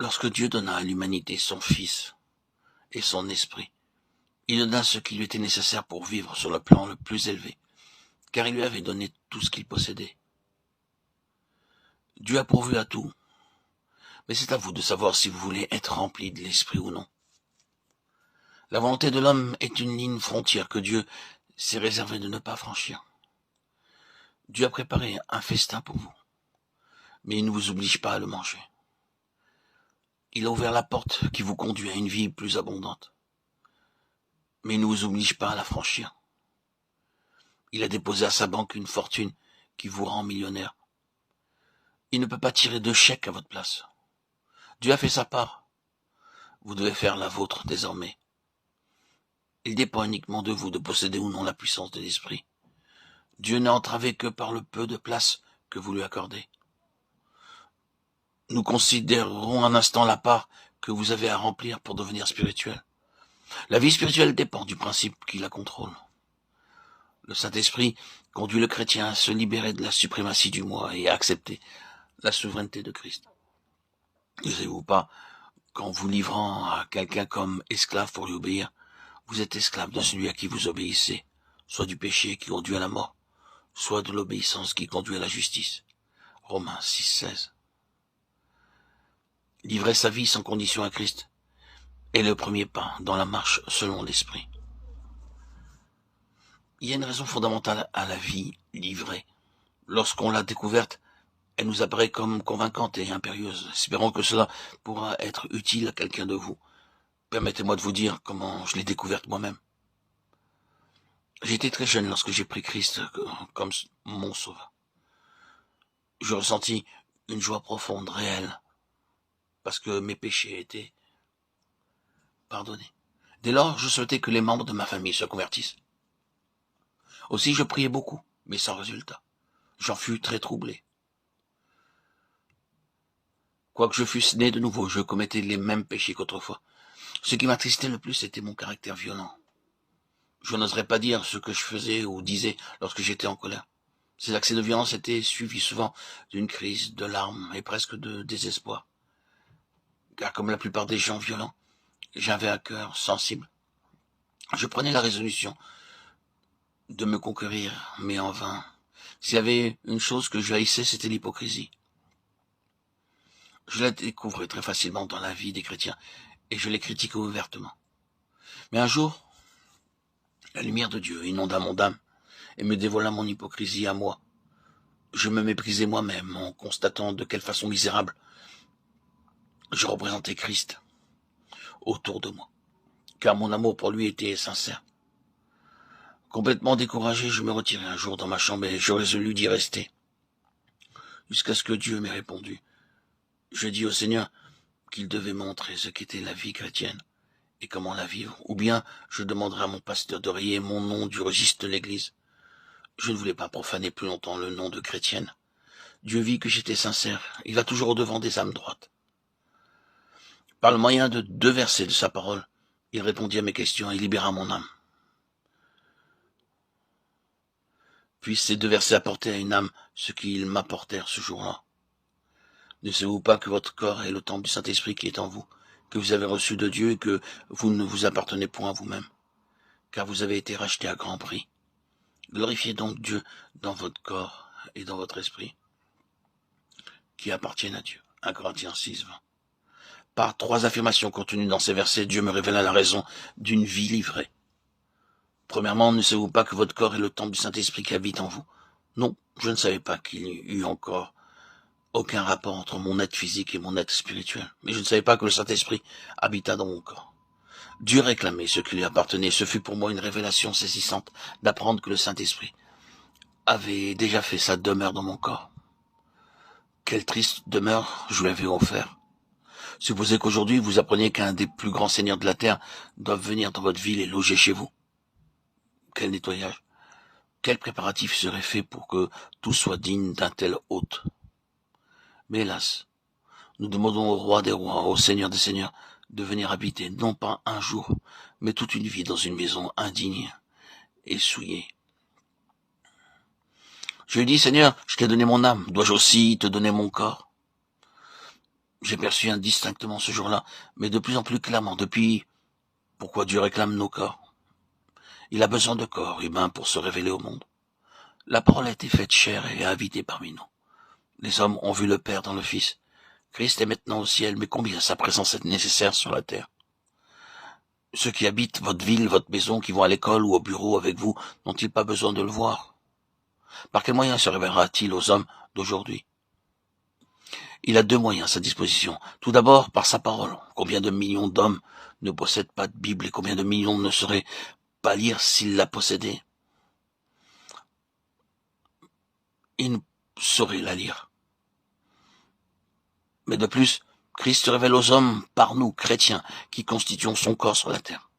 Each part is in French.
Lorsque Dieu donna à l'humanité son Fils et son Esprit, il donna ce qui lui était nécessaire pour vivre sur le plan le plus élevé, car il lui avait donné tout ce qu'il possédait. Dieu a pourvu à tout, mais c'est à vous de savoir si vous voulez être rempli de l'Esprit ou non. La volonté de l'homme est une ligne frontière que Dieu s'est réservé de ne pas franchir. Dieu a préparé un festin pour vous, mais il ne vous oblige pas à le manger. Il a ouvert la porte qui vous conduit à une vie plus abondante, mais il ne vous oblige pas à la franchir. Il a déposé à sa banque une fortune qui vous rend millionnaire. Il ne peut pas tirer de chèque à votre place. Dieu a fait sa part. Vous devez faire la vôtre désormais. Il dépend uniquement de vous de posséder ou non la puissance de l'esprit. Dieu n'est entravé que par le peu de place que vous lui accordez. Nous considérerons un instant la part que vous avez à remplir pour devenir spirituel. La vie spirituelle dépend du principe qui la contrôle. Le Saint-Esprit conduit le chrétien à se libérer de la suprématie du moi et à accepter la souveraineté de Christ. Ne savez-vous pas qu'en vous livrant à quelqu'un comme esclave pour lui obéir, vous êtes esclave de celui à qui vous obéissez, soit du péché qui conduit à la mort, soit de l'obéissance qui conduit à la justice. Romains 6,16. Livrer sa vie sans condition à Christ est le premier pas dans la marche selon l'Esprit. Il y a une raison fondamentale à la vie livrée. Lorsqu'on l'a découverte, elle nous apparaît comme convaincante et impérieuse. Espérons que cela pourra être utile à quelqu'un de vous. Permettez-moi de vous dire comment je l'ai découverte moi-même. J'étais très jeune lorsque j'ai pris Christ comme mon sauveur. Je ressentis une joie profonde, réelle, parce que mes péchés étaient pardonnés. Dès lors, je souhaitais que les membres de ma famille se convertissent. Aussi, je priais beaucoup, mais sans résultat. J'en fus très troublé. Quoique je fusse né de nouveau, je commettais les mêmes péchés qu'autrefois. Ce qui m'attristait le plus, c'était mon caractère violent. Je n'oserais pas dire ce que je faisais ou disais lorsque j'étais en colère. Ces accès de violence étaient suivis souvent d'une crise, de larmes et presque de désespoir. Car comme la plupart des gens violents, j'avais un cœur sensible. Je prenais la résolution de me conquérir, mais en vain. S'il y avait une chose que je haïssais, c'était l'hypocrisie. Je la découvrais très facilement dans la vie des chrétiens, et je les critiquais ouvertement. Mais un jour, la lumière de Dieu inonda mon âme, et me dévoila mon hypocrisie à moi. Je me méprisais moi-même en constatant de quelle façon misérable je représentais Christ autour de moi, car mon amour pour lui était sincère. Complètement découragé, je me retirai un jour dans ma chambre et je résolus d'y rester, jusqu'à ce que Dieu m'ait répondu. Je dis au Seigneur qu'il devait montrer ce qu'était la vie chrétienne et comment la vivre, ou bien je demanderai à mon pasteur de rayer mon nom du registre de l'Église. Je ne voulais pas profaner plus longtemps le nom de chrétienne. Dieu vit que j'étais sincère. Il va toujours au-devant des âmes droites. Par le moyen de 2 versets de sa parole, il répondit à mes questions et libéra mon âme. Puis ces 2 versets apportaient à une âme ce qu'ils m'apportèrent ce jour-là. Ne savez-vous pas que votre corps est le temple du Saint-Esprit qui est en vous, que vous avez reçu de Dieu et que vous ne vous appartenez point à vous-même, car vous avez été racheté à grand prix. Glorifiez donc Dieu dans votre corps et dans votre esprit, qui appartiennent à Dieu. 1 Corinthiens 6, 20. Par 3 affirmations contenues dans ces versets, Dieu me révéla la raison d'une vie livrée. Premièrement, ne savez-vous pas que votre corps est le temple du Saint-Esprit qui habite en vous? Non, je ne savais pas qu'il y eût encore aucun rapport entre mon être physique et mon être spirituel. Mais je ne savais pas que le Saint-Esprit habita dans mon corps. Dieu réclamait ce qui lui appartenait. Ce fut pour moi une révélation saisissante d'apprendre que le Saint-Esprit avait déjà fait sa demeure dans mon corps. Quelle triste demeure je lui avais offert. Supposez qu'aujourd'hui vous appreniez qu'un des plus grands seigneurs de la terre doit venir dans votre ville et loger chez vous. Quel nettoyage, quel préparatif serait fait pour que tout soit digne d'un tel hôte. Mais hélas, nous demandons au roi des rois, au Seigneur des seigneurs, de venir habiter, non pas un jour, mais toute une vie dans une maison indigne et souillée. Je lui dis, Seigneur, je t'ai donné mon âme, dois-je aussi te donner mon corps? J'ai perçu indistinctement ce jour-là, mais de plus en plus clairement, depuis pourquoi Dieu réclame nos corps. Il a besoin de corps humains pour se révéler au monde. La parole a été faite chair et a habité parmi nous. Les hommes ont vu le Père dans le Fils. Christ est maintenant au ciel, mais combien sa présence est nécessaire sur la terre? Ceux qui habitent votre ville, votre maison, qui vont à l'école ou au bureau avec vous, n'ont-ils pas besoin de le voir? Par quel moyen se révélera-t-il aux hommes d'aujourd'hui? Il a deux moyens à sa disposition. Tout d'abord, par sa parole. Combien de millions d'hommes ne possèdent pas de Bible et combien de millions ne sauraient pas lire s'ils la possédaient? Ils ne sauraient la lire. Mais de plus, Christ se révèle aux hommes par nous, chrétiens, qui constituons son corps sur la terre.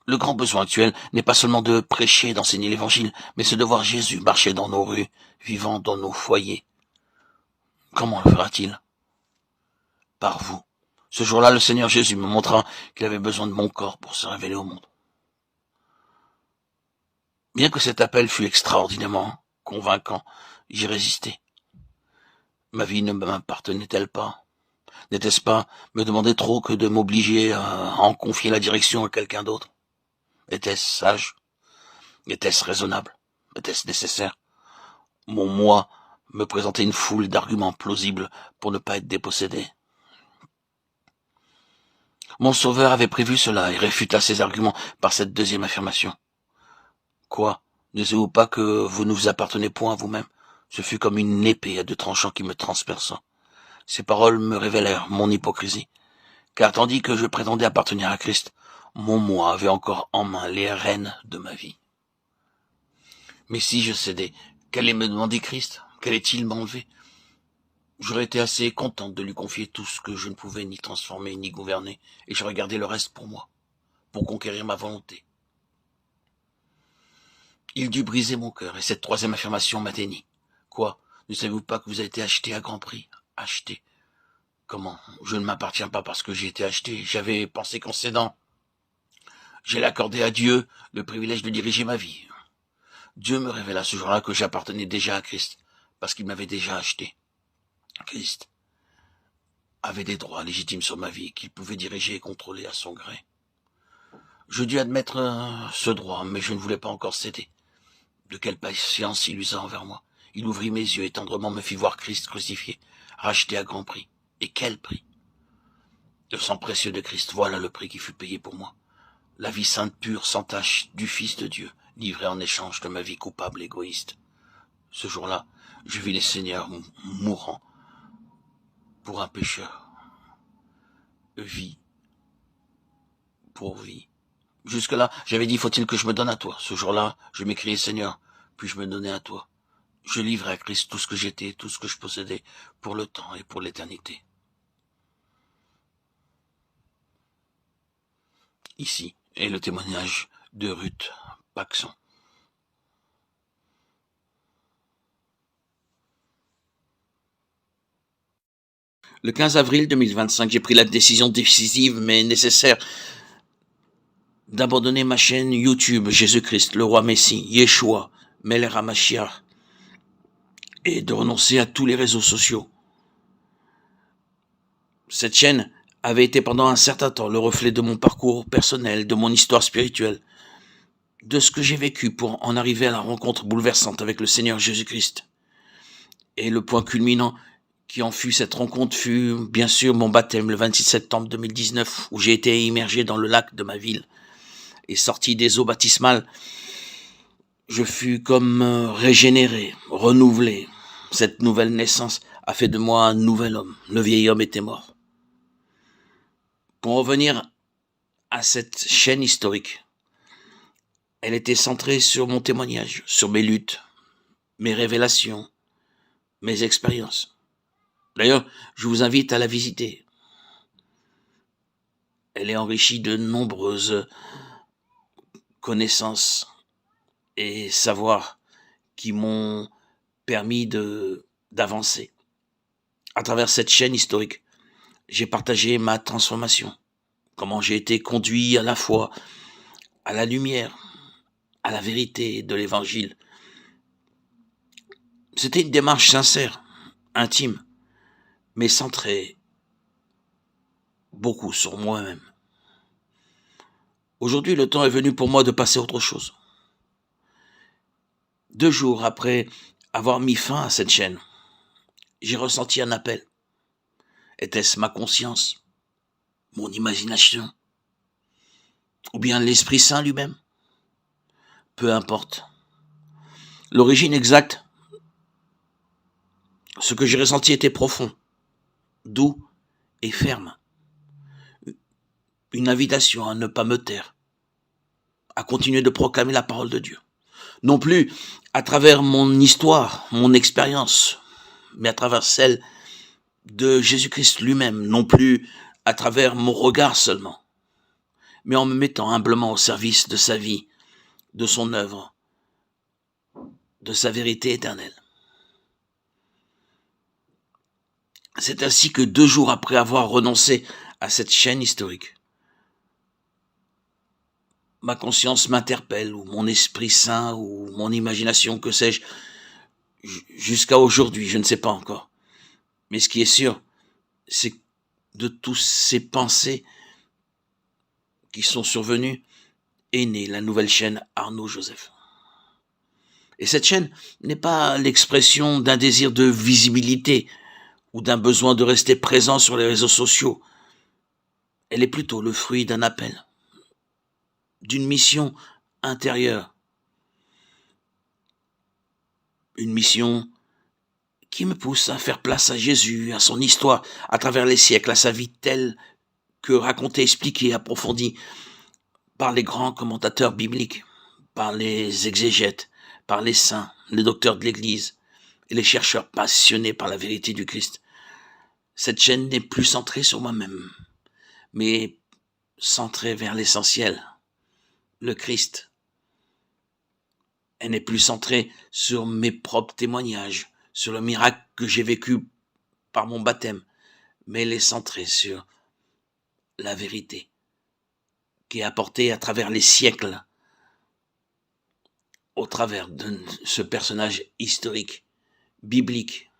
Le grand besoin actuel n'est pas seulement de prêcher et d'enseigner l'évangile, mais c'est de voir Jésus marcher dans nos rues, vivant dans nos foyers. Comment le fera-t-il? Par vous. Ce jour-là, le Seigneur Jésus me montra qu'il avait besoin de mon corps pour se révéler au monde. Bien que cet appel fût extraordinairement convaincant, j'y résistais. Ma vie ne m'appartenait-elle pas? N'était-ce pas me demander trop que de m'obliger à en confier la direction à quelqu'un d'autre? Était-ce sage? Était-ce raisonnable? Était-ce nécessaire? Mon moi me présentait une foule d'arguments plausibles pour ne pas être dépossédé. Mon Sauveur avait prévu cela et réfuta ces arguments par cette deuxième affirmation. Quoi? Ne savez-vous pas que vous ne vous appartenez point à vous-même? Ce fut comme une épée à deux tranchants qui me transperça. Ces paroles me révélèrent mon hypocrisie, car tandis que je prétendais appartenir à Christ, mon moi avait encore en main les rênes de ma vie. Mais si je cédais, qu'allait me demander Christ? Qu'allait-il m'enlever? J'aurais été assez contente de lui confier tout ce que je ne pouvais ni transformer ni gouverner, et je regardais le reste pour moi, pour conquérir ma volonté. Il dut briser mon cœur, et cette troisième affirmation m'atteignit. Quoi? Ne savez-vous pas que vous avez été acheté à grand prix? Acheté? Comment? Je ne m'appartiens pas parce que j'ai été acheté. J'avais pensé qu'en cédant, j'allais accorder à Dieu le privilège de diriger ma vie. Dieu me révéla ce jour-là que j'appartenais déjà à Christ, parce qu'il m'avait déjà acheté. Christ avait des droits légitimes sur ma vie qu'il pouvait diriger et contrôler à son gré. Je dus admettre ce droit, mais je ne voulais pas encore céder. De quelle patience il usa envers moi. Il ouvrit mes yeux et tendrement me fit voir Christ crucifié, racheté à grand prix. Et quel prix? Le sang précieux de Christ, voilà le prix qui fut payé pour moi. La vie sainte, pure, sans tache, du Fils de Dieu, livrée en échange de ma vie coupable, égoïste. Ce jour-là, je vis les seigneurs mourant pour un pécheur. Vie pour vie. Jusque-là, j'avais dit, faut-il que je me donne à toi? Ce jour-là, je m'écriai, Seigneur, puis-je me donner à toi? Je livrais à Christ tout ce que j'étais, tout ce que je possédais, pour le temps et pour l'éternité. Ici est le témoignage de Ruth Paxson. Le 15 avril 2025, j'ai pris la décision décisive mais nécessaire d'abandonner ma chaîne YouTube Jésus-Christ, le roi Messie, Yeshua, Melech HaMashiach, et de renoncer à tous les réseaux sociaux. Cette chaîne avait été pendant un certain temps le reflet de mon parcours personnel, de mon histoire spirituelle, de ce que j'ai vécu pour en arriver à la rencontre bouleversante avec le Seigneur Jésus-Christ. Et le point culminant qui en fut cette rencontre fut bien sûr mon baptême le 26 septembre 2019, où j'ai été immergé dans le lac de ma ville et sorti des eaux baptismales. Je fus comme régénéré, renouvelé. Cette nouvelle naissance a fait de moi un nouvel homme. Le vieil homme était mort. Pour revenir à cette chaîne historique, elle était centrée sur mon témoignage, sur mes luttes, mes révélations, mes expériences. D'ailleurs, je vous invite à la visiter. Elle est enrichie de nombreuses connaissances et savoirs qui m'ont permis d'avancer. À travers cette chaîne historique, j'ai partagé ma transformation, comment j'ai été conduit à la foi, à la lumière, à la vérité de l'évangile. C'était une démarche sincère, intime, mais centrée beaucoup sur moi-même. Aujourd'hui, le temps est venu pour moi de passer à autre chose. 2 jours après avoir mis fin à cette chaîne, j'ai ressenti un appel. Était-ce ma conscience, mon imagination, ou bien l'Esprit Saint lui-même? Peu importe. L'origine exacte, ce que j'ai ressenti était profond, doux et ferme. Une invitation à ne pas me taire, à continuer de proclamer la parole de Dieu. Non plus à travers mon histoire, mon expérience, mais à travers celle de Jésus-Christ lui-même, non plus à travers mon regard seulement, mais en me mettant humblement au service de sa vie, de son œuvre, de sa vérité éternelle. C'est ainsi que 2 jours après avoir renoncé à cette chaîne historique, ma conscience m'interpelle, ou mon Esprit Saint, ou mon imagination, que sais-je, jusqu'à aujourd'hui, je ne sais pas encore. Mais ce qui est sûr, c'est que de tous ces pensées qui sont survenues, est née la nouvelle chaîne Arnaud Joseph. Et cette chaîne n'est pas l'expression d'un désir de visibilité ou d'un besoin de rester présent sur les réseaux sociaux. Elle est plutôt le fruit d'un appel, d'une mission intérieure. Une mission qui me pousse à faire place à Jésus, à son histoire, à travers les siècles, à sa vie telle que racontée, expliquée, approfondie par les grands commentateurs bibliques, par les exégètes, par les saints, les docteurs de l'Église et les chercheurs passionnés par la vérité du Christ. Cette chaîne n'est plus centrée sur moi-même, mais centrée vers l'essentiel, le Christ. Elle n'est plus centrée sur mes propres témoignages, sur le miracle que j'ai vécu par mon baptême, mais elle est centrée sur la vérité qui est apportée à travers les siècles, au travers de ce personnage historique, biblique,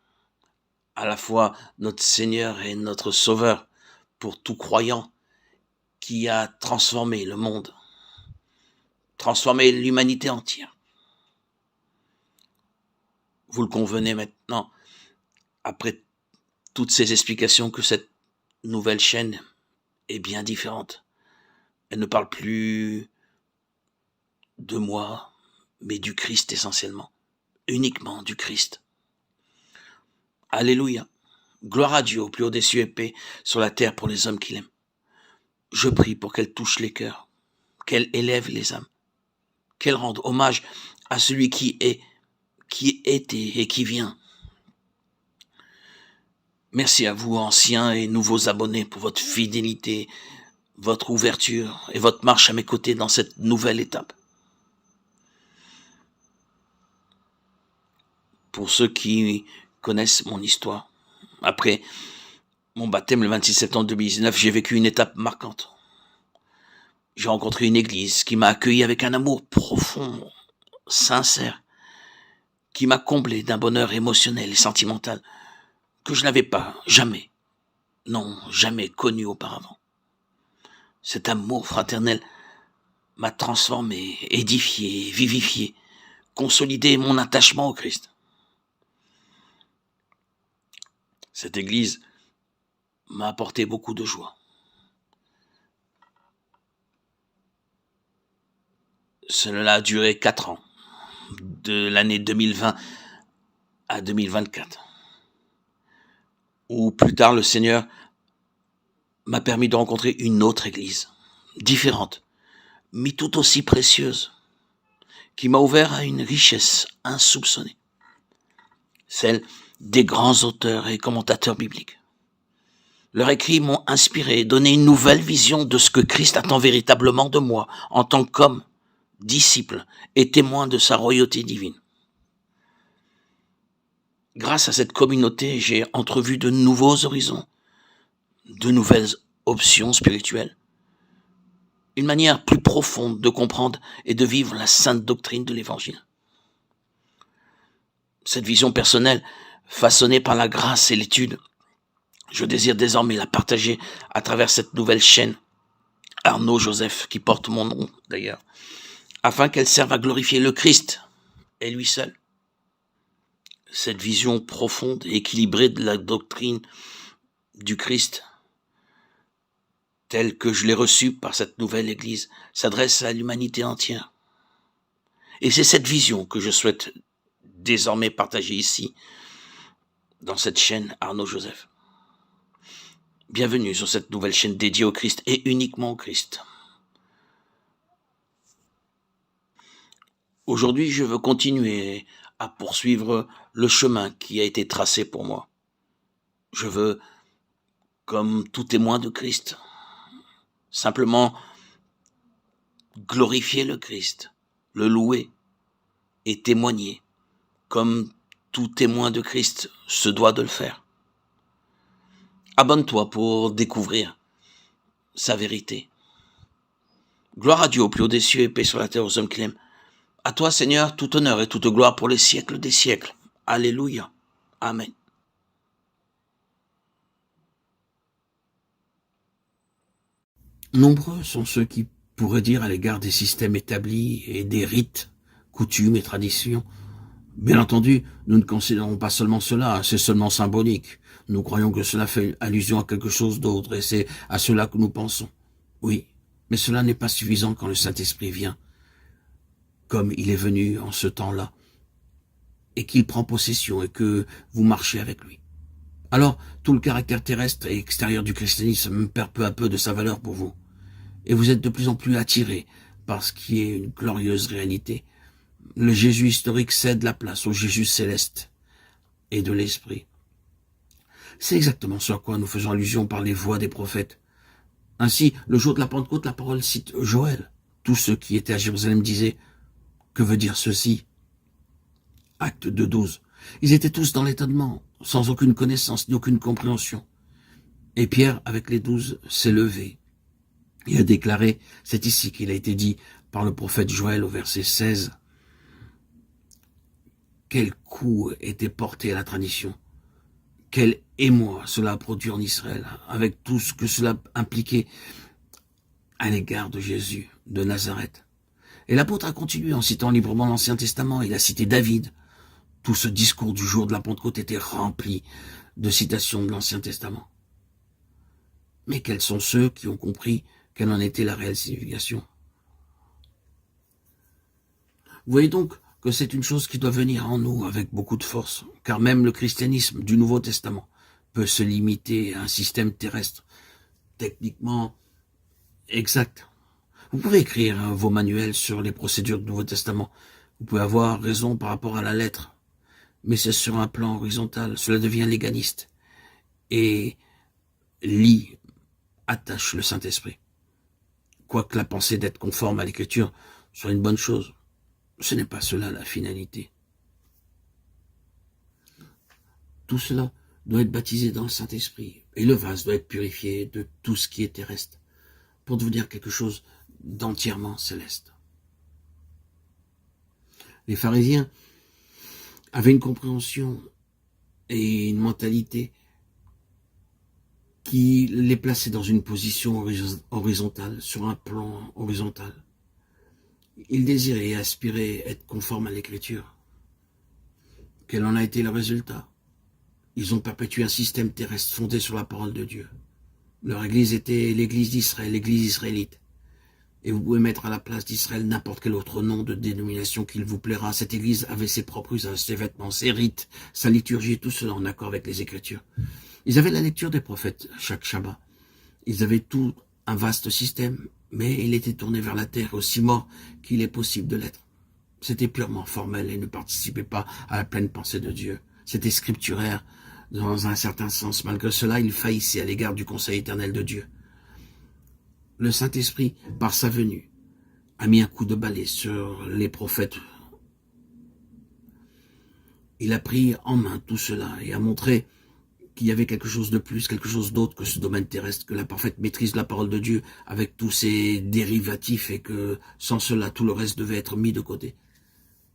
à la fois notre Seigneur et notre Sauveur pour tout croyant, qui a transformé le monde, transformé l'humanité entière. Vous le convenez maintenant, après toutes ces explications, que cette nouvelle chaîne est bien différente. Elle ne parle plus de moi, mais du Christ essentiellement, uniquement du Christ. Alléluia. Gloire à Dieu au plus haut des cieux et paix sur la terre pour les hommes qu'il aime. Je prie pour qu'elle touche les cœurs, qu'elle élève les âmes, qu'elle rende hommage à celui qui est, qui était et qui vient. Merci à vous, anciens et nouveaux abonnés, pour votre fidélité, votre ouverture et votre marche à mes côtés dans cette nouvelle étape. Pour ceux qui connaissent mon histoire, après mon baptême le 26 septembre 2019, j'ai vécu une étape marquante. J'ai rencontré une église qui m'a accueilli avec un amour profond, sincère, qui m'a comblé d'un bonheur émotionnel et sentimental que je n'avais pas, jamais, non, jamais connu auparavant. Cet amour fraternel m'a transformé, édifié, vivifié, consolidé mon attachement au Christ. Cette église m'a apporté beaucoup de joie. Cela a duré 4 ans, de l'année 2020 à 2024, où plus tard le Seigneur m'a permis de rencontrer une autre église, différente, mais tout aussi précieuse, qui m'a ouvert à une richesse insoupçonnée, celle des grands auteurs et commentateurs bibliques. Leurs écrits m'ont inspiré et donné une nouvelle vision de ce que Christ attend véritablement de moi en tant qu'homme, disciple et témoin de sa royauté divine. Grâce à cette communauté, j'ai entrevu de nouveaux horizons, de nouvelles options spirituelles, une manière plus profonde de comprendre et de vivre la sainte doctrine de l'Évangile. Cette vision personnelle, façonnée par la grâce et l'étude, Je désire désormais la partager à travers cette nouvelle chaîne, Arnaud Joseph, qui porte mon nom d'ailleurs, afin qu'elle serve à glorifier le Christ et lui seul. Cette vision profonde et équilibrée de la doctrine du Christ, telle que je l'ai reçue par cette nouvelle Église, s'adresse à l'humanité entière. Et c'est cette vision que je souhaite désormais partager ici, dans cette chaîne Arnaud Joseph. Bienvenue sur cette nouvelle chaîne dédiée au Christ et uniquement au Christ. Aujourd'hui, je veux continuer à poursuivre le chemin qui a été tracé pour moi. Je veux, comme tout témoin de Christ, simplement glorifier le Christ, le louer et témoigner, comme tout témoin de Christ se doit de le faire. Abonne-toi pour découvrir sa vérité. Gloire à Dieu au plus haut des cieux et paix sur la terre aux hommes qu'il aime. À toi, Seigneur, tout honneur et toute gloire pour les siècles des siècles. Alléluia. Amen. Nombreux sont ceux qui pourraient dire à l'égard des systèmes établis et des rites, coutumes et traditions. Bien entendu, nous ne considérons pas seulement cela, c'est seulement symbolique. Nous croyons que cela fait allusion à quelque chose d'autre et c'est à cela que nous pensons. Oui, mais cela n'est pas suffisant quand le Saint-Esprit vient, comme il est venu en ce temps-là, et qu'il prend possession et que vous marchez avec lui. Alors, tout le caractère terrestre et extérieur du christianisme perd peu à peu de sa valeur pour vous. Et vous êtes de plus en plus attirés par ce qui est une glorieuse réalité. Le Jésus historique cède la place au Jésus céleste et de l'Esprit. C'est exactement ce à quoi nous faisons allusion par les voix des prophètes. Ainsi, le jour de la Pentecôte, la parole cite Joël. Tous ceux qui étaient à Jérusalem disaient « Que veut dire ceci ?» Acte 2:12. Ils étaient tous dans l'étonnement, sans aucune connaissance ni aucune compréhension. Et Pierre, avec les 12, s'est levé et a déclaré, c'est ici qu'il a été dit par le prophète Joël au verset 16, quel coup était porté à la tradition, quel émoi cela a produit en Israël, avec tout ce que cela impliquait à l'égard de Jésus de Nazareth. Et l'apôtre a continué en citant librement l'Ancien Testament, il a cité David. Tout ce discours du jour de la Pentecôte était rempli de citations de l'Ancien Testament. Mais quels sont ceux qui ont compris quelle en était la réelle signification? Vous voyez donc que c'est une chose qui doit venir en nous avec beaucoup de force, car même le christianisme du Nouveau Testament peut se limiter à un système terrestre techniquement exact. Vous pouvez écrire vos manuels sur les procédures du Nouveau Testament. Vous pouvez avoir raison par rapport à la lettre, mais c'est sur un plan horizontal. Cela devient légaliste et attache le Saint-Esprit. Quoique la pensée d'être conforme à l'Écriture soit une bonne chose, ce n'est pas cela la finalité. Tout cela doit être baptisé dans le Saint-Esprit, et le vase doit être purifié de tout ce qui est terrestre, pour devenir quelque chose d'entièrement céleste. Les pharisiens avaient une compréhension et une mentalité qui les plaçait dans une position horizontale, sur un plan horizontal. Ils désiraient et aspiraient être conformes à l'Écriture. Quel en a été le résultat? Ils ont perpétué un système terrestre fondé sur la parole de Dieu. Leur église était l'église d'Israël, l'église israélite. Et vous pouvez mettre à la place d'Israël n'importe quel autre nom de dénomination qu'il vous plaira. Cette église avait ses propres usages, ses vêtements, ses rites, sa liturgie, tout cela en accord avec les Écritures. Ils avaient la lecture des prophètes chaque Shabbat. Ils avaient tout un vaste système, mais il était tourné vers la terre, aussi mort qu'il est possible de l'être. C'était purement formel et ne participait pas à la pleine pensée de Dieu. C'était scripturaire dans un certain sens. Malgré cela, il faillissait à l'égard du conseil éternel de Dieu. Le Saint-Esprit, par sa venue, a mis un coup de balai sur les prophètes. Il a pris en main tout cela et a montré qu'il y avait quelque chose de plus, quelque chose d'autre que ce domaine terrestre, que la parfaite maîtrise de la parole de Dieu avec tous ses dérivatifs et que sans cela, tout le reste devait être mis de côté.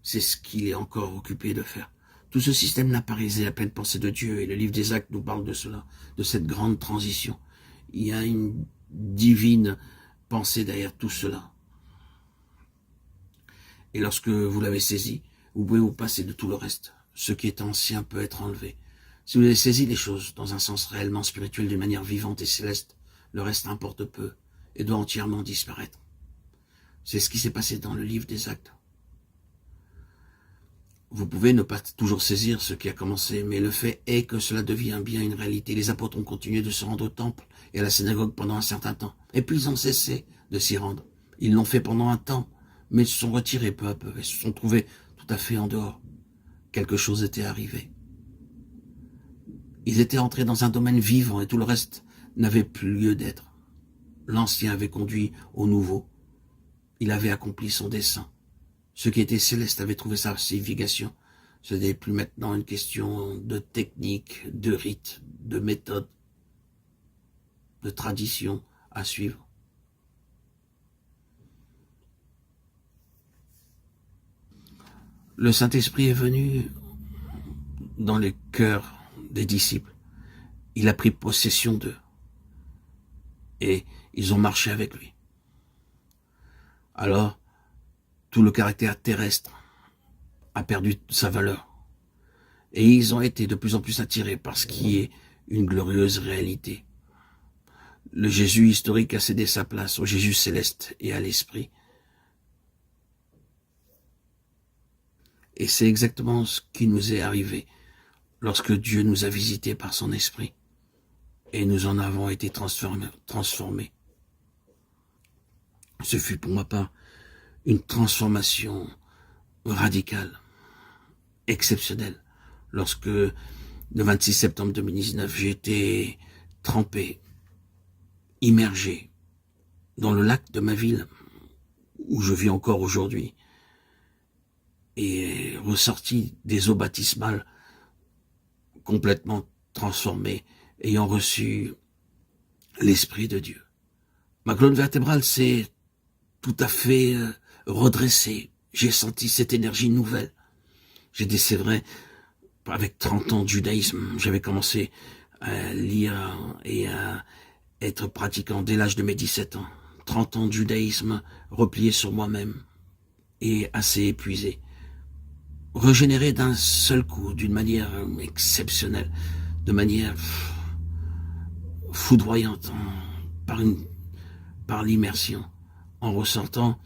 C'est ce qu'il est encore occupé de faire. Tout ce système n'apparaissait à pleine pensée de Dieu, et le livre des Actes nous parle de cela, de cette grande transition. Il y a une divine pensée derrière tout cela. Et lorsque vous l'avez saisi, vous pouvez vous passer de tout le reste. Ce qui est ancien peut être enlevé. Si vous avez saisi les choses dans un sens réellement spirituel d'une manière vivante et céleste, le reste importe peu et doit entièrement disparaître. C'est ce qui s'est passé dans le livre des Actes. Vous pouvez ne pas toujours saisir ce qui a commencé, mais le fait est que cela devient bien une réalité. Les apôtres ont continué de se rendre au temple et à la synagogue pendant un certain temps, et puis ils ont cessé de s'y rendre. Ils l'ont fait pendant un temps, mais ils se sont retirés peu à peu et se sont trouvés tout à fait en dehors. Quelque chose était arrivé. Ils étaient entrés dans un domaine vivant et tout le reste n'avait plus lieu d'être. L'ancien avait conduit au nouveau. Il avait accompli son dessein. Ce qui était céleste avait trouvé sa signification. Ce n'est plus maintenant une question de technique, de rite, de méthode, de tradition à suivre. Le Saint-Esprit est venu dans les cœurs des disciples. Il a pris possession d'eux. Et ils ont marché avec lui. Alors, tout le caractère terrestre a perdu sa valeur. Et ils ont été de plus en plus attirés par ce qui est une glorieuse réalité. Le Jésus historique a cédé sa place au Jésus céleste et à l'Esprit. Et c'est exactement ce qui nous est arrivé lorsque Dieu nous a visités par son Esprit. Et nous en avons été transformés. Ce fut pour ma part une transformation radicale, exceptionnelle. Lorsque, le 26 septembre 2019, j'ai été trempé, immergé dans le lac de ma ville, où je vis encore aujourd'hui, et ressorti des eaux baptismales complètement transformé, ayant reçu l'Esprit de Dieu. Ma colonne vertébrale s'est tout à fait redressée. J'ai senti cette énergie nouvelle. C'est vrai, avec 30 ans de judaïsme, j'avais commencé à lire et à être pratiquant dès l'âge de mes 17 ans. 30 ans de judaïsme replié sur moi-même et assez épuisé. Régénéré d'un seul coup, d'une manière exceptionnelle, de manière foudroyante, par l'immersion, en ressentant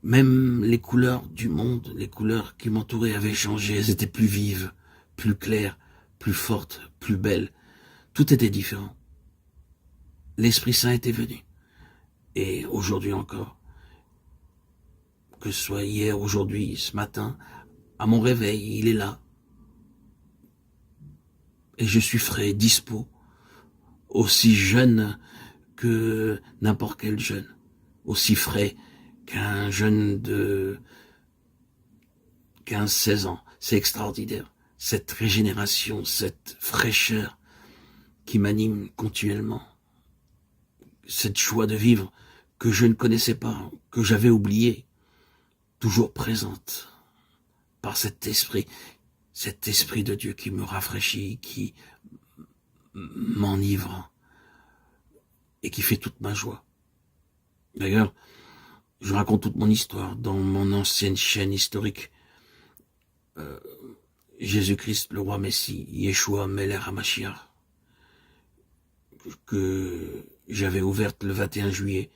même les couleurs du monde, les couleurs qui m'entouraient avaient changé, elles étaient plus vives, plus claires, plus fortes, plus belles, tout était différent. L'Esprit Saint était venu, et aujourd'hui encore, que ce soit hier, aujourd'hui, ce matin, à mon réveil, il est là, et je suis frais, dispo, aussi jeune que n'importe quel jeune, aussi frais qu'un jeune de 15-16 ans. C'est extraordinaire, cette régénération, cette fraîcheur qui m'anime continuellement, cette joie de vivre que je ne connaissais pas, que j'avais oublié, toujours présente par cet esprit de Dieu qui me rafraîchit, qui m'enivre et qui fait toute ma joie. D'ailleurs, je raconte toute mon histoire dans mon ancienne chaîne historique. Jésus-Christ, le roi Messie, Yeshua Melech HaMashiach, que j'avais ouverte le 21 juillet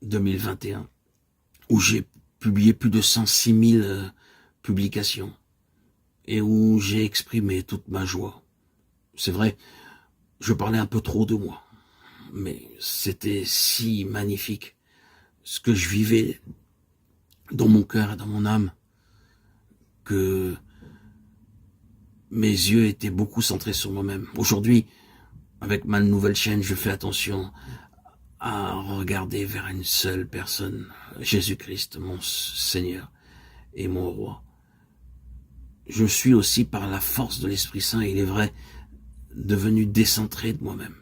2021, où j'ai publié plus de 106 000 publications et où j'ai exprimé toute ma joie. C'est vrai, je parlais un peu trop de moi, mais c'était si magnifique ce que je vivais dans mon cœur et dans mon âme que mes yeux étaient beaucoup centrés sur moi-même. Aujourd'hui, avec ma nouvelle chaîne, je fais attention à regarder vers une seule personne, Jésus-Christ, mon Seigneur et mon Roi. Je suis aussi, par la force de l'Esprit Saint, il est vrai, devenu décentré de moi-même.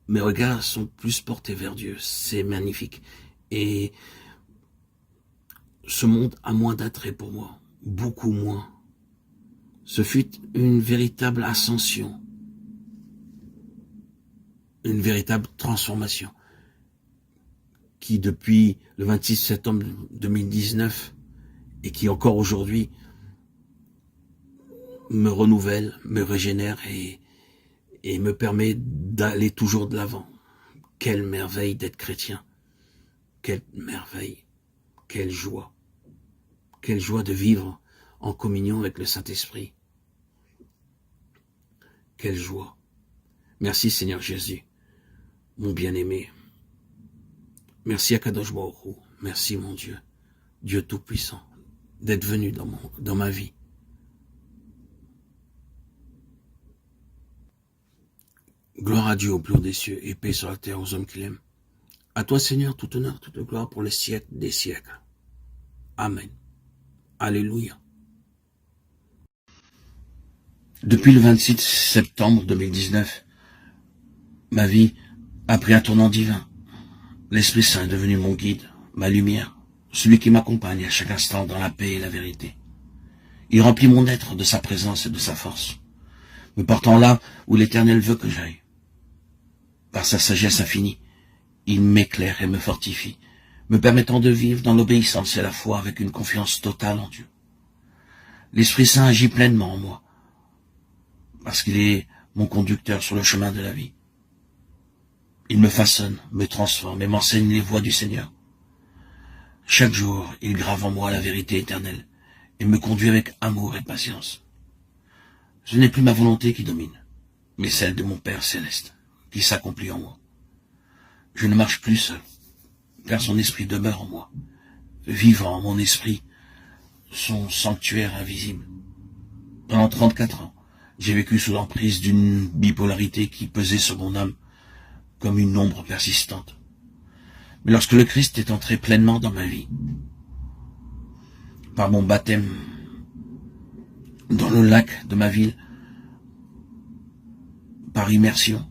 Mes regards sont plus portés vers Dieu, c'est magnifique. Et ce monde a moins d'attrait pour moi, beaucoup moins. Ce fut une véritable ascension, une véritable transformation qui, depuis le 26 septembre 2019 et qui encore aujourd'hui me renouvelle, me régénère et me permet d'aller toujours de l'avant. Quelle merveille d'être chrétien. Quelle merveille. Quelle joie. Quelle joie de vivre en communion avec le Saint-Esprit. Quelle joie. Merci Seigneur Jésus, mon bien-aimé. Merci Akadosh Baruch Hu. Merci mon Dieu, Dieu Tout-Puissant, d'être venu dans ma vie. Gloire à Dieu au plus haut des cieux et paix sur la terre aux hommes qui l'aiment. À toi Seigneur, tout honneur, toute gloire pour les siècles des siècles. Amen. Alléluia. Depuis le 26 septembre 2019, ma vie a pris un tournant divin. L'Esprit Saint est devenu mon guide, ma lumière, celui qui m'accompagne à chaque instant dans la paix et la vérité. Il remplit mon être de sa présence et de sa force, me portant là où l'Éternel veut que j'aille. Par sa sagesse infinie, il m'éclaire et me fortifie, me permettant de vivre dans l'obéissance et la foi avec une confiance totale en Dieu. L'Esprit Saint agit pleinement en moi, parce qu'il est mon conducteur sur le chemin de la vie. Il me façonne, me transforme et m'enseigne les voies du Seigneur. Chaque jour, il grave en moi la vérité éternelle et me conduit avec amour et patience. Ce n'est plus ma volonté qui domine, mais celle de mon Père céleste, qui s'accomplit en moi. Je ne marche plus seul, car son esprit demeure en moi, vivant mon esprit, son sanctuaire invisible. Pendant 34 ans, j'ai vécu sous l'emprise d'une bipolarité qui pesait sur mon âme comme une ombre persistante. Mais lorsque le Christ est entré pleinement dans ma vie, par mon baptême dans le lac de ma ville, par immersion,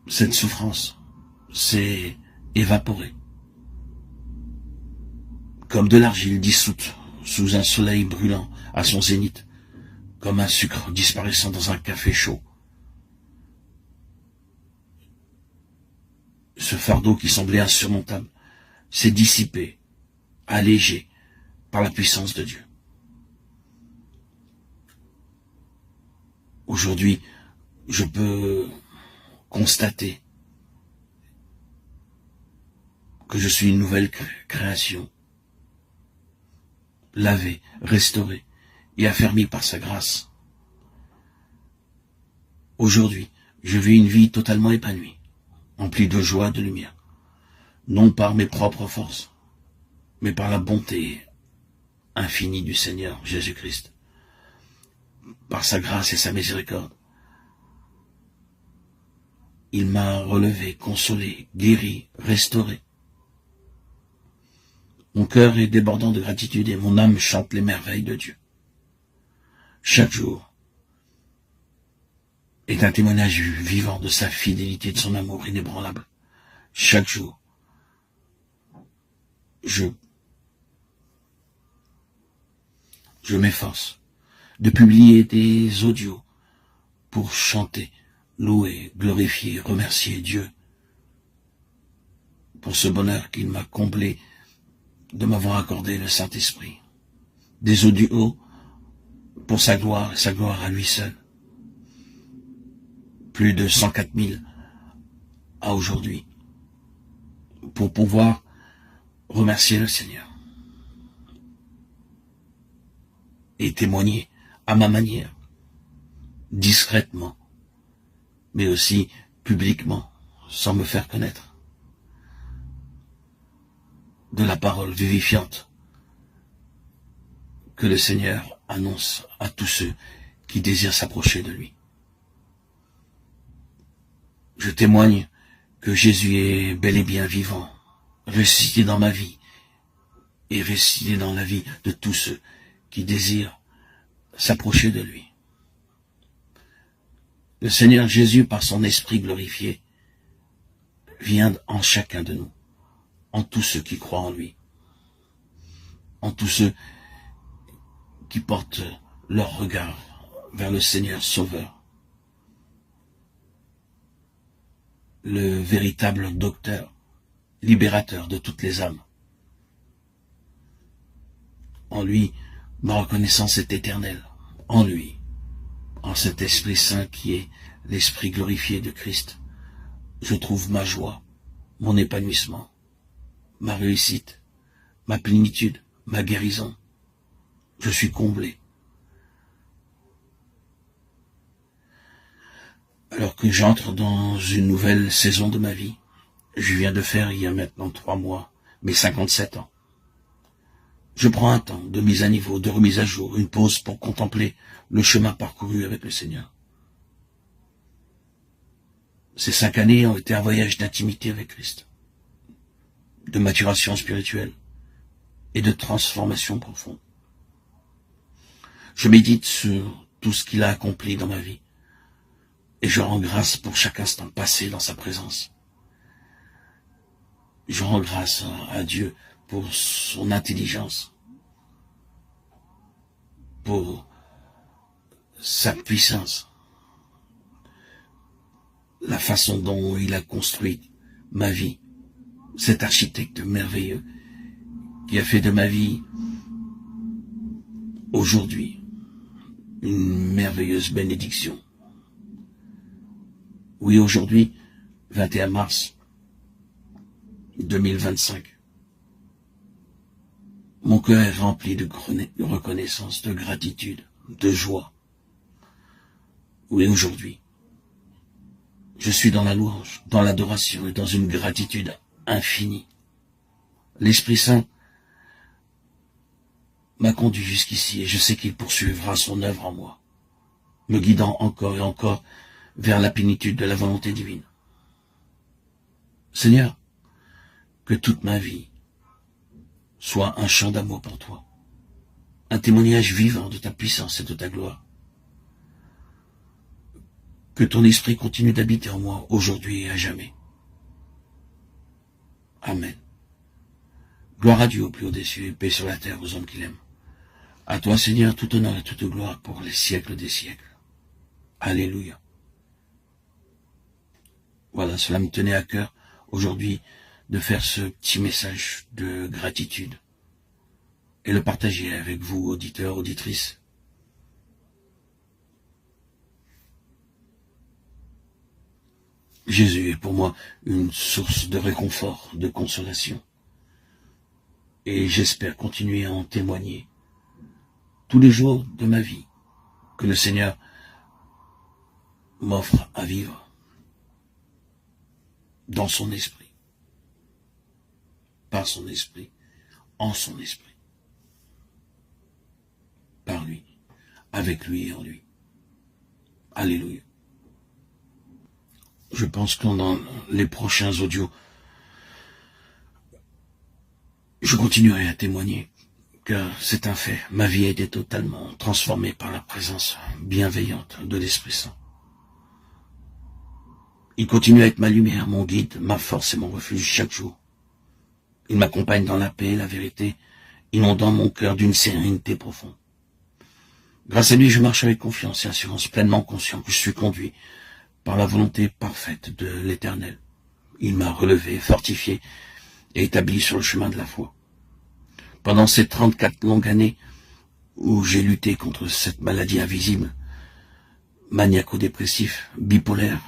cette souffrance s'est évaporée, comme de l'argile dissoute sous un soleil brûlant à son zénith, comme un sucre disparaissant dans un café chaud. Ce fardeau qui semblait insurmontable s'est dissipé, allégé par la puissance de Dieu. Aujourd'hui, je peux constater que je suis une nouvelle création, lavée, restaurée et affermie par sa grâce. Aujourd'hui, je vis une vie totalement épanouie, emplie de joie, de lumière, non par mes propres forces, mais par la bonté infinie du Seigneur Jésus-Christ, par sa grâce et sa miséricorde. Il m'a relevé, consolé, guéri, restauré. Mon cœur est débordant de gratitude et mon âme chante les merveilles de Dieu. Chaque jour est un témoignage vivant de sa fidélité, de son amour inébranlable. Chaque jour, je m'efforce de publier des audios pour chanter, louer, glorifier, remercier Dieu pour ce bonheur qu'il m'a comblé de m'avoir accordé le Saint-Esprit. Des audios pour sa gloire et sa gloire à lui seul. Plus de 104 000 à aujourd'hui, pour pouvoir remercier le Seigneur et témoigner à ma manière, discrètement, mais aussi publiquement, sans me faire connaître, de la parole vivifiante que le Seigneur annonce à tous ceux qui désirent s'approcher de lui. Je témoigne que Jésus est bel et bien vivant, ressuscité dans ma vie et ressuscité dans la vie de tous ceux qui désirent s'approcher de lui. Le Seigneur Jésus, par son esprit glorifié, vient en chacun de nous, en tous ceux qui croient en lui, en tous ceux qui portent leur regard vers le Seigneur Sauveur, le véritable docteur, libérateur de toutes les âmes. En lui, ma reconnaissance est éternelle. En lui, en cet Esprit Saint qui est l'Esprit glorifié de Christ, je trouve ma joie, mon épanouissement, ma réussite, ma plénitude, ma guérison. Je suis comblé. Alors que j'entre dans une nouvelle saison de ma vie, je viens de faire il y a maintenant 3 mois mes 57 ans. Je prends un temps de mise à niveau, de remise à jour, une pause pour contempler le chemin parcouru avec le Seigneur. Ces 5 années ont été un voyage d'intimité avec Christ, de maturation spirituelle et de transformation profonde. Je médite sur tout ce qu'il a accompli dans ma vie et je rends grâce pour chaque instant passé dans sa présence. Je rends grâce à Dieu pour son intelligence, pour sa puissance, la façon dont il a construit ma vie, cet architecte merveilleux qui a fait de ma vie aujourd'hui une merveilleuse bénédiction. Oui, aujourd'hui, 21 mars 2025, mon cœur est rempli de reconnaissance, de gratitude, de joie. Oui, aujourd'hui, je suis dans la louange, dans l'adoration et dans une gratitude infinie. L'Esprit Saint m'a conduit jusqu'ici et je sais qu'il poursuivra son œuvre en moi, me guidant encore et encore vers la plénitude de la volonté divine. Seigneur, que toute ma vie soit un chant d'amour pour toi, un témoignage vivant de ta puissance et de ta gloire. Que ton esprit continue d'habiter en moi aujourd'hui et à jamais. Amen. Gloire à Dieu au plus haut des cieux et paix sur la terre aux hommes qu'il aime. À toi, Seigneur, tout honneur et toute gloire pour les siècles des siècles. Alléluia. Voilà, cela me tenait à cœur aujourd'hui de faire ce petit message de gratitude et le partager avec vous, auditeurs, auditrices. Jésus est pour moi une source de réconfort, de consolation. Et j'espère continuer à en témoigner tous les jours de ma vie que le Seigneur m'offre à vivre dans son esprit, par son esprit, en son esprit, par lui, avec lui et en lui. Alléluia. Je pense que dans les prochains audios, je continuerai à témoigner, car c'est un fait. Ma vie a été totalement transformée par la présence bienveillante de l'Esprit Saint. Il continue à être ma lumière, mon guide, ma force et mon refuge chaque jour. Il m'accompagne dans la paix et la vérité, inondant mon cœur d'une sérénité profonde. Grâce à lui, je marche avec confiance et assurance, pleinement conscient que je suis conduit par la volonté parfaite de l'Éternel. Il m'a relevé, fortifié et établi sur le chemin de la foi. Pendant ces 34 longues années où j'ai lutté contre cette maladie invisible, maniaco-dépressif, bipolaire,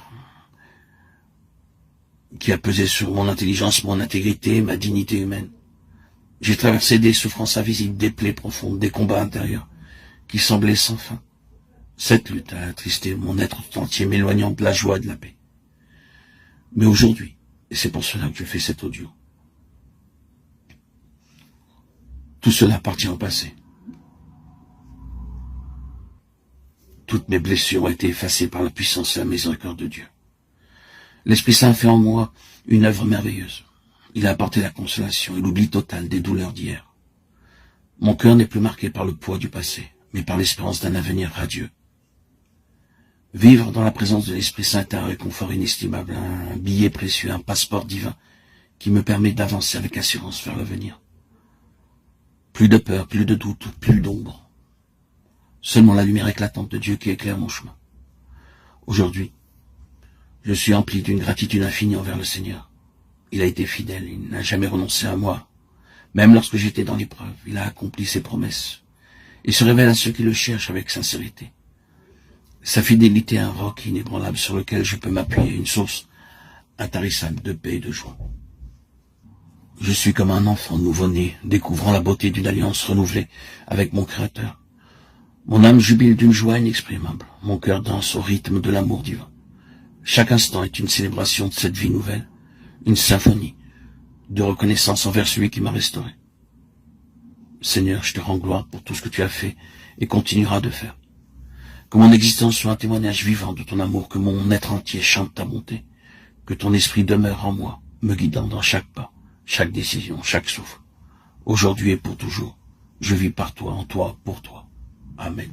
qui a pesé sur mon intelligence, mon intégrité, ma dignité humaine. J'ai traversé des souffrances invisibles, des plaies profondes, des combats intérieurs qui semblaient sans fin. Cette lutte a attristé mon être tout entier, m'éloignant de la joie et de la paix. Mais aujourd'hui, et c'est pour cela que je fais cet audio, tout cela appartient au passé. Toutes mes blessures ont été effacées par la puissance et la miséricorde de Dieu. L'Esprit Saint fait en moi une œuvre merveilleuse. Il a apporté la consolation et l'oubli total des douleurs d'hier. Mon cœur n'est plus marqué par le poids du passé, mais par l'espérance d'un avenir radieux. Vivre dans la présence de l'Esprit Saint est un réconfort inestimable, un billet précieux, un passeport divin qui me permet d'avancer avec assurance vers l'avenir. Plus de peur, plus de doute, plus d'ombre. seulement la lumière éclatante de Dieu qui éclaire mon chemin. Aujourd'hui, je suis empli d'une gratitude infinie envers le Seigneur. Il a été fidèle, il n'a jamais renoncé à moi. Même lorsque j'étais dans l'épreuve, il a accompli ses promesses. Il se révèle à ceux qui le cherchent avec sincérité. Sa fidélité est un roc inébranlable sur lequel je peux m'appuyer, une source intarissable de paix et de joie. Je suis comme un enfant nouveau-né, découvrant la beauté d'une alliance renouvelée avec mon Créateur. Mon âme jubile d'une joie inexprimable. Mon cœur danse au rythme de l'amour divin. Chaque instant est une célébration de cette vie nouvelle, une symphonie de reconnaissance envers celui qui m'a restauré. Seigneur, je te rends gloire pour tout ce que tu as fait et continueras de faire. Que mon existence soit un témoignage vivant de ton amour, que mon être entier chante ta bonté, que ton esprit demeure en moi, me guidant dans chaque pas, chaque décision, chaque souffle. Aujourd'hui et pour toujours, je vis par toi, en toi, pour toi. Amen.